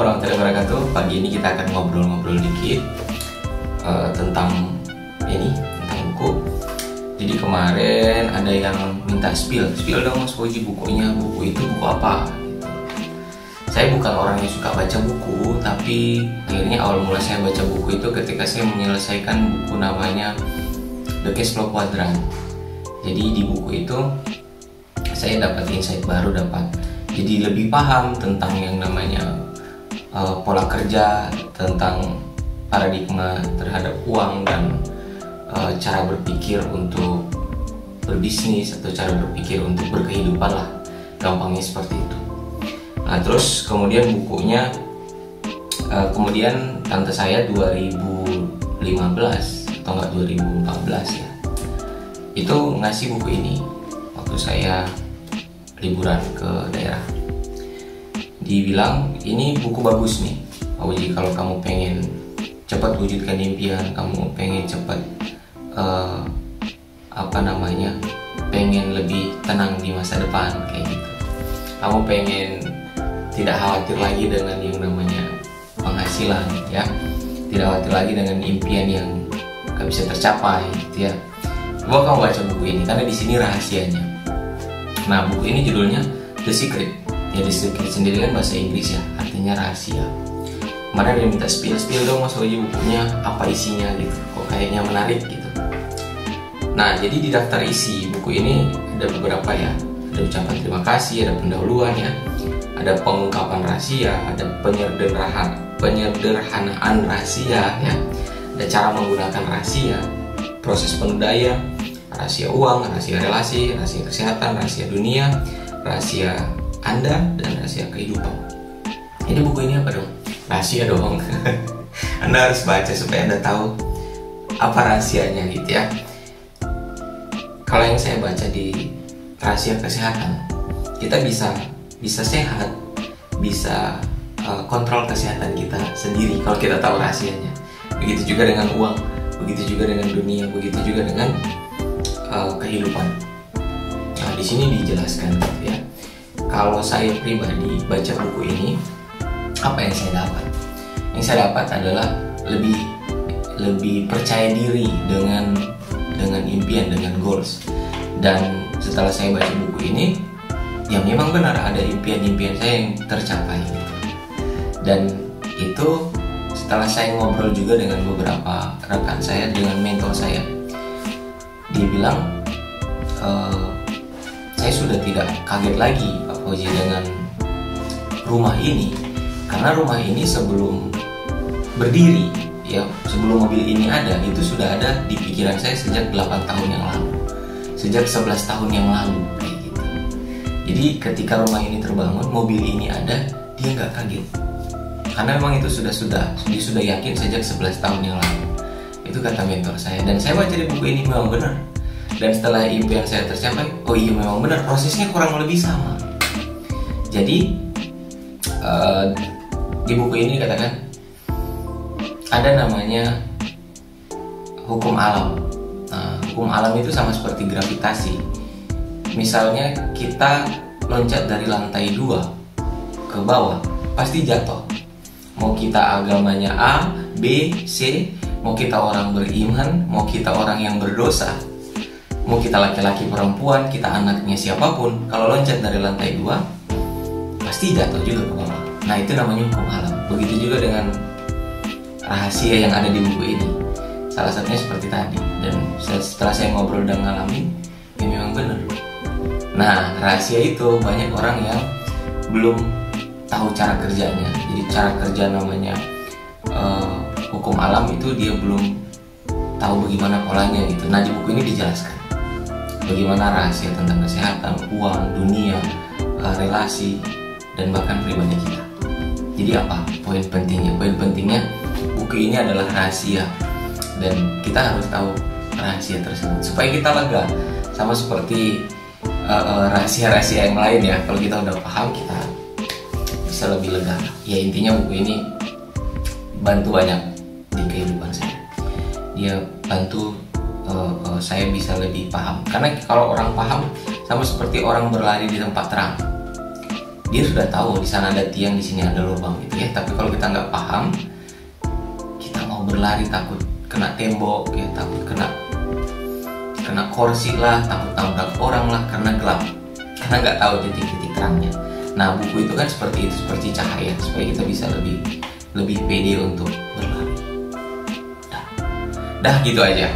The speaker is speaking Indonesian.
warahmatullahi wabarakatuh. Pagi ini kita akan ngobrol-ngobrol dikit tentang buku. Jadi kemarin ada yang minta spill dong Mas Fauzi bukunya. Buku itu buku apa? Saya bukan orang yang suka baca buku, tapi akhirnya awal mula saya baca buku itu ketika saya menyelesaikan buku namanya The Cash Flow Quadrant. Jadi di buku itu saya dapat insight baru, jadi lebih paham tentang yang namanya pola kerja, tentang paradigma terhadap uang dan cara berpikir untuk berbisnis atau cara berpikir untuk berkehidupan lah, gampangnya seperti itu. Nah terus kemudian bukunya, kemudian tante saya 2015 atau enggak 2014 ya, itu ngasih buku ini waktu saya liburan ke daerah. Dibilang ini buku bagus nih Pak Uji, kalau kamu pengen cepat wujudkan impian, kamu pengen cepat pengen lebih tenang di masa depan kayak gitu, kamu pengen tidak khawatir lagi dengan yang namanya penghasilan ya, tidak khawatir lagi dengan impian yang gak bisa tercapai gitu ya, coba kamu baca buku ini karena di sini rahasianya. Nah buku ini judulnya The Secret. Ya The Secret sendiri kan bahasa Inggris ya, artinya rahasia. Kemarin dia minta spill dong Mas Fauzi bukunya, apa isinya gitu, kok kayaknya menarik gitu. Nah jadi di daftar isi buku ini ada beberapa ya, ada ucapan terima kasih, ada pendahuluan ya, ada pengungkapan rahasia, ada penyederhanaan rahasia ya, ada cara menggunakan rahasia, proses penudaya, rahasia uang, rahasia relasi, rahasia kesehatan, rahasia dunia, rahasia Anda, dan rahasia kehidupan. Jadi buku ini apa dong? Rahasia dong. Anda harus baca supaya Anda tahu apa rahasianya gitu ya. Kalau yang saya baca di rahasia kesehatan, kita bisa sehat, bisa kontrol kesehatan kita sendiri kalau kita tahu rahasianya. Begitu juga dengan uang, begitu juga dengan dunia, begitu juga dengan kehidupan. Nah di sini dijelaskan gitu ya. Kalau saya pribadi baca buku ini, apa yang saya dapat? Yang saya dapat adalah lebih percaya diri dengan impian, dengan goals. Dan setelah saya baca buku ini, ya memang benar ada impian-impian saya yang tercapai gitu. Dan itu setelah saya ngobrol juga dengan beberapa rekan saya, dengan mentor saya, dia bilang saya sudah tidak kaget lagi Pak Fauzi dengan rumah ini, karena rumah ini sebelum berdiri ya, sebelum mobil ini ada, itu sudah ada di pikiran saya sejak 8 tahun yang lalu, sejak 11 tahun yang lalu kayak gitu. Jadi ketika rumah ini terbangun, mobil ini ada, dia nggak kaget, karena memang itu dia sudah yakin sejak 11 tahun yang lalu. Itu kata mentor saya, dan saya baca di buku ini memang benar. Dan setelah impian saya tercapai, oh iya memang benar, prosesnya kurang lebih sama. Jadi di buku ini dikatakan ada namanya hukum alam. Nah, hukum alam itu sama seperti gravitasi. Misalnya kita loncat dari lantai 2 ke bawah, pasti jatuh. Mau kita agamanya A, B, C, mau kita orang beriman, mau kita orang yang berdosa, mau kita laki-laki perempuan, kita anaknya siapapun, kalau loncat dari lantai 2 pasti jatuh juga ke bawah. Nah itu namanya hukum alam. Begitu juga dengan rahasia yang ada di buku ini. Salah satunya seperti tadi. Dan setelah saya ngobrol dan ngalamin, ya memang benar. Nah rahasia itu banyak orang yang belum tahu cara kerjanya. Jadi cara kerja namanya hukum alam itu dia belum tahu bagaimana polanya gitu. Nah di buku ini dijelaskan bagaimana rahasia tentang kesehatan, uang, dunia, relasi, dan bahkan pribadi kita. Jadi apa poin pentingnya? Poin pentingnya buku ini adalah rahasia, dan kita harus tahu rahasia tersebut supaya kita lega. Sama seperti rahasia-rahasia yang lain ya, kalau kita udah paham kita bisa lebih lega. Ya intinya buku ini bantu banyak di kehidupan saya. Dia bantu saya bisa lebih paham, karena kalau orang paham sama seperti orang berlari di tempat terang. dia sudah tahu di sana ada tiang, di sini ada lubang gitu ya. Tapi kalau kita nggak paham, kita mau berlari takut kena tembok ya, takut kena kursi lah, takut nabrak orang lah karena gelap, karena nggak tahu titik-titik terangnya. Nah, buku itu kan seperti itu, seperti cahaya, supaya kita bisa lebih pede untuk berlari. Dah gitu aja.